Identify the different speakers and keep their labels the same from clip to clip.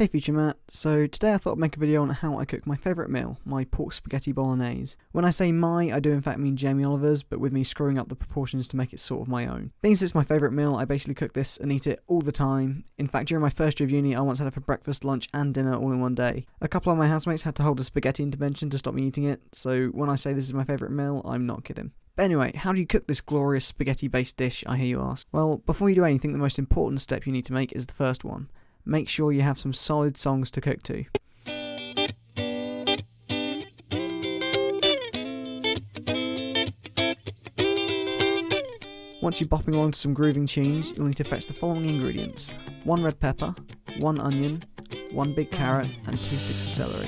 Speaker 1: Hey Future Matt, so today I thought I'd make a video on how I cook my favourite meal, my pork spaghetti bolognese. When I say my, I do in fact mean Jamie Oliver's, but with me screwing up the proportions to make it sort of my own. Being as it's my favourite meal, I basically cook this and eat it all the time. In fact, during my first year of uni, I once had it for breakfast, lunch and dinner all in one day. A couple of my housemates had to hold a spaghetti intervention to stop me eating it, so when I say this is my favourite meal, I'm not kidding. But anyway, how do you cook this glorious spaghetti-based dish, I hear you ask? Well, before you do anything, the most important step you need to make is the first one. Make sure you have some solid songs to cook to. Once you're bopping along to some grooving tunes, you'll need to fetch the following ingredients: 1 red pepper, 1 onion, 1 big carrot and 2 sticks of celery.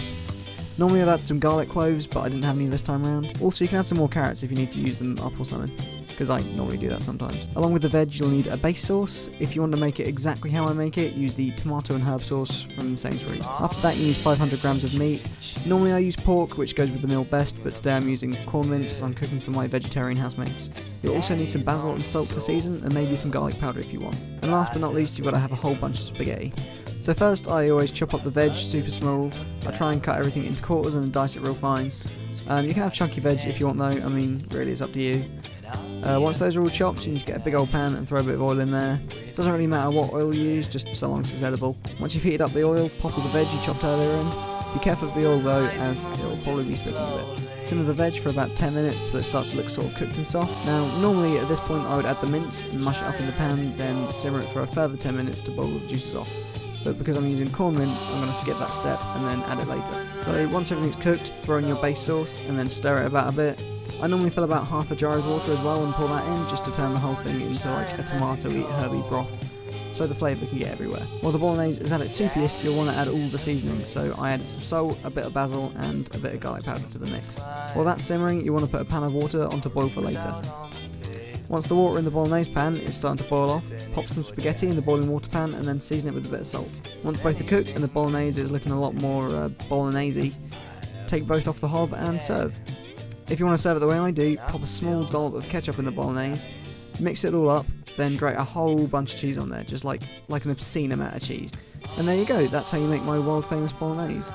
Speaker 1: Normally I'd add some garlic cloves, but I didn't have any this time around. Also, you can add some more carrots if you need to use them up or something, because I normally do that sometimes. Along with the veg, you'll need a base sauce. If you want to make it exactly how I make it, use the tomato and herb sauce from Sainsbury's. After that, you need 500 grams of meat. Normally I use pork, which goes with the meal best, but today I'm using corn mince. I'm cooking for my vegetarian housemates. You'll also need some basil and salt to season, and maybe some garlic powder if you want. And last but not least, you've got to have a whole bunch of spaghetti. So first, I always chop up the veg super small. I try and cut everything into quarters and dice it real fine. You can have chunky veg if you want though, I mean, really it's up to you. Once those are all chopped, you need to get a big old pan and throw a bit of oil in there. Doesn't really matter what oil you use, just so long as it's edible. Once you've heated up the oil, pop all the veg you chopped earlier in. Be careful of the oil though, as it'll probably be splitting a bit. Simmer the veg for about 10 minutes till it starts to look sort of cooked and soft. Now, normally at this point I would add the mince and mush it up in the pan, then simmer it for a further 10 minutes to boil the juices off. But because I'm using corn mince, I'm going to skip that step and then add it later. So once everything's cooked, throw in your base sauce and then stir it about a bit. I normally fill about half a jar of water as well and pour that in, just to turn the whole thing into like a tomato-y, herby broth, so the flavour can get everywhere. While the bolognese is at its soupiest, you'll want to add all the seasonings, so I added some salt, a bit of basil and a bit of garlic powder to the mix. While that's simmering, you want to put a pan of water on to boil for later. Once the water in the bolognese pan is starting to boil off, pop some spaghetti in the boiling water pan and then season it with a bit of salt. Once both are cooked and the bolognese is looking a lot more bolognese, take both off the hob and serve. If you want to serve it the way I do, pop a small dollop of ketchup in the bolognese, mix it all up, then grate a whole bunch of cheese on there, just like an obscene amount of cheese. And there you go, that's how you make my world famous bolognese.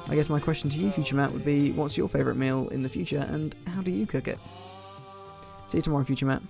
Speaker 1: I guess my question to you, Future Matt, would be, what's your favourite meal in the future and how do you cook it? See you tomorrow, Future Matt.